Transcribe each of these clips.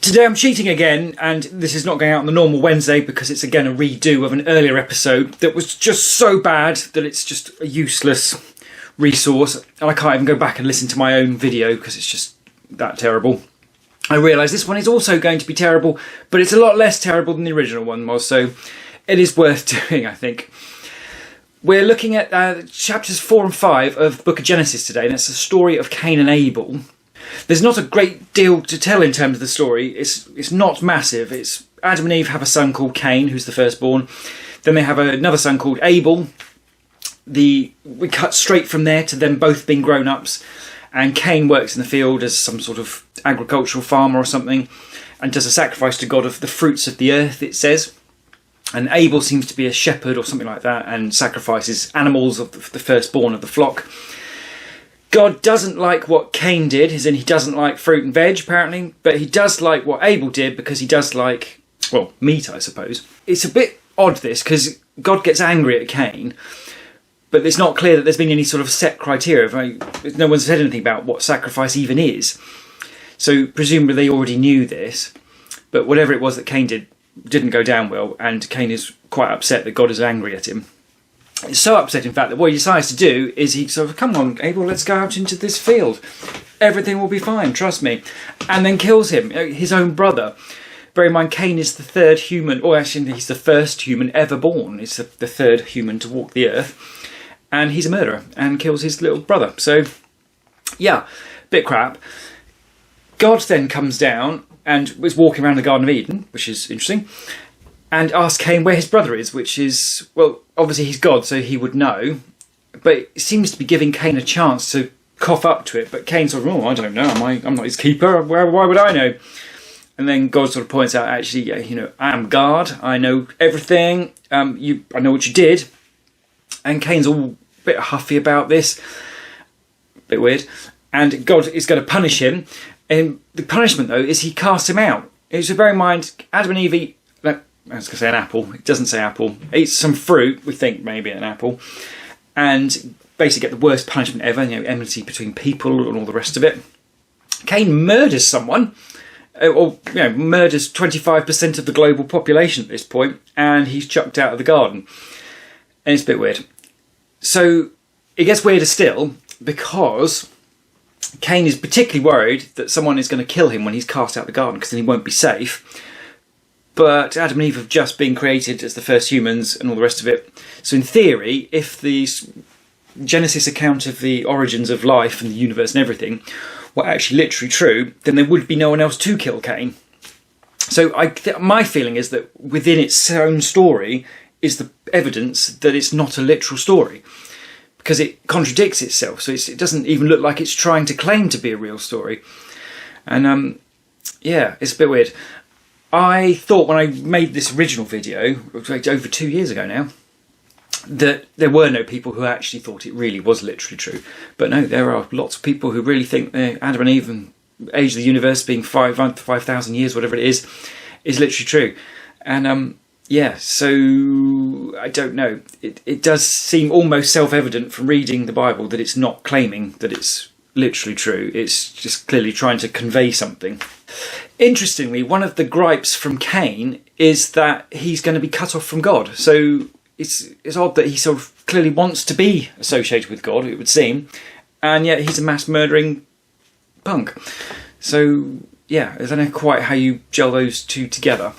Today I'm cheating again, and this is not going out on the normal Wednesday because it's again a redo of an earlier episode that was just so bad that it's just a useless resource, and I can't even go back and listen to my own video because it's just that terrible. I realise this one is also going to be terrible, but it's a lot less terrible than the original one was, so it is worth doing, I think. We're looking at chapters 4 and 5 of the Book of Genesis today, and it's the story of Cain and Abel. There's not a great deal to tell in terms of the story. It's not massive. It's Adam and Eve have a son called Cain, who's the firstborn. Then they have another son called Abel. We cut straight from there to them both being grown-ups. And Cain works in the field as some sort of agricultural farmer or something, and does a sacrifice to God of the fruits of the earth, it says. And Abel seems to be a shepherd or something like that, and sacrifices animals of the firstborn of the flock. God doesn't like what Cain did, as in he doesn't like fruit and veg, apparently, but he does like what Abel did because he does like, well, meat, I suppose. It's a bit odd, this, because God gets angry at Cain, but it's not clear that there's been any sort of set criteria. No one's said anything about what sacrifice even is. So presumably they already knew this, but whatever it was that Cain did didn't go down well, and Cain is quite upset that God is angry at him. It's so upset, in fact, that what he decides to do is he sort of, come on, Abel, let's go out into this field. Everything will be fine, trust me. And then kills him, his own brother. Bear in mind, Cain is the third human, or actually he's the first human ever born. He's the third human to walk the earth. And he's a murderer and kills his little brother. So, yeah, bit crap. God then comes down and was walking around the Garden of Eden, which is interesting, and asks Cain where his brother is, which is, well, obviously he's God, so he would know, but it seems to be giving Cain a chance to cough up to it. But Cain sort of, I don't know, I'm not his keeper, why would I know? And then God sort of points out, actually, I am God, I know everything, I know what you did. And Cain's all a bit huffy about this, a bit weird, and God is going to punish him. And the punishment, though, is he casts him out. So bear in mind, Adam and Eve eat, I was going to say an apple, it doesn't say apple, eat some fruit, we think maybe an apple, and basically get the worst punishment ever, enmity between people and all the rest of it. Cain murders someone, murders 25% of the global population at this point, and he's chucked out of the garden. And it's a bit weird. So it gets weirder still, because Cain is particularly worried that someone is going to kill him when he's cast out the garden, because then he won't be safe. But Adam and Eve have just been created as the first humans and all the rest of it. So in theory, if the Genesis account of the origins of life and the universe and everything were actually literally true, then there would be no one else to kill Cain. So my feeling is that within its own story is the evidence that it's not a literal story, because it contradicts itself. So it doesn't even look like it's trying to claim to be a real story. And yeah, it's a bit weird. I thought when I made this original video, over 2 years ago now, that there were no people who actually thought it really was literally true. But no, there are lots of people who really think Adam and Eve and age of the universe being 5,000 years, whatever it is literally true. And yeah, so I don't know. It does seem almost self-evident from reading the Bible that it's not claiming that it's literally true. It's just clearly trying to convey something. Interestingly, one of the gripes from Cain is that he's going to be cut off from God. So it's odd that he sort of clearly wants to be associated with God, it would seem, and yet he's a mass murdering punk. So yeah, I don't know quite how you gel those two together.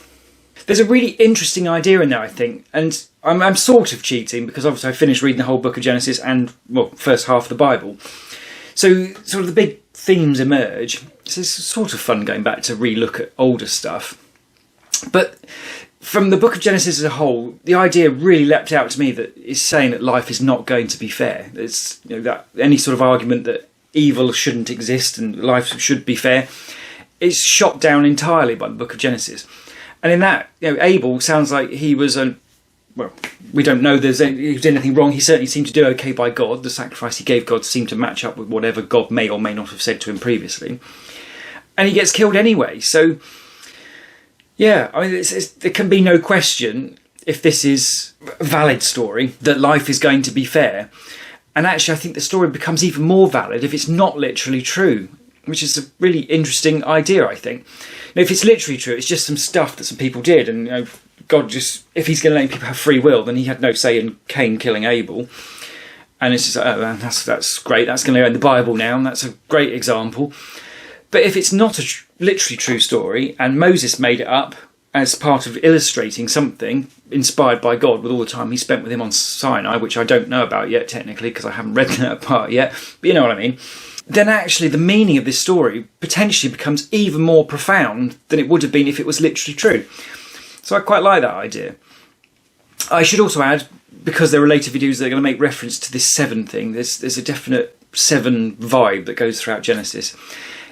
There's a really interesting idea in there, I think, and I'm sort of cheating because obviously I finished reading the whole book of Genesis and, well, first half of the Bible. So sort of the big themes emerge. So it's sort of fun going back to re-look at older stuff. But from the book of Genesis as a whole, the idea really leapt out to me that it's saying that life is not going to be fair. It's that any sort of argument that evil shouldn't exist and life should be fair is shot down entirely by the book of Genesis. And in that, Abel sounds like he was well, we don't know he was anything wrong. He certainly seemed to do okay by God. The sacrifice he gave God seemed to match up with whatever God may or may not have said to him previously. And he gets killed anyway. So, yeah, I mean, there can be no question, if this is a valid story, that life is going to be fair. And actually, I think the story becomes even more valid if it's not literally true. which is a really interesting idea, I think. Now, if it's literally true, it's just some stuff that some people did, and God just, if he's going to let people have free will, then he had no say in Cain killing Abel. And it's just like, oh, that's great, that's going to go in the Bible now, and that's a great example. But if it's not a literally true story, and Moses made it up as part of illustrating something inspired by God with all the time he spent with him on Sinai, which I don't know about yet technically because I haven't read that part yet, but you know what I mean, then actually the meaning of this story potentially becomes even more profound than it would have been if it was literally true. So I quite like that idea. I should also add, because there are later videos that are going to make reference to this 7 thing, there's a definite 7 vibe that goes throughout Genesis,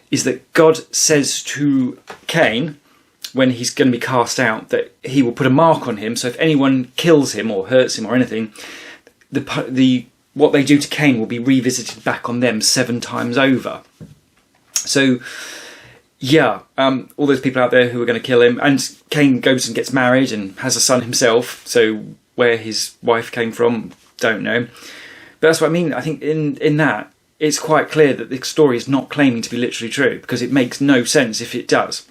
is that God says to Cain, when he's going to be cast out, that he will put a mark on him, so if anyone kills him or hurts him or anything, what they do to Cain will be revisited back on them 7 times over. So yeah, all those people out there who are going to kill him, and Cain goes and gets married and has a son himself, so where his wife came from, don't know. But that's what I mean. I think in that, it's quite clear that the story is not claiming to be literally true, because it makes no sense if it does.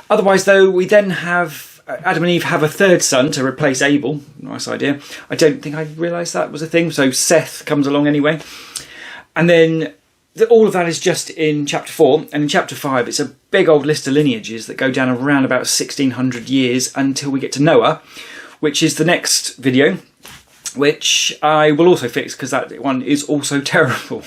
Otherwise, though, we then have Adam and Eve have a 3rd son to replace Abel. Nice idea. I don't think I realised that was a thing. So Seth comes along anyway. And then all of that is just in chapter 4. And in chapter 5, it's a big old list of lineages that go down around about 1600 years until we get to Noah, which is the next video, which I will also fix because that one is also terrible.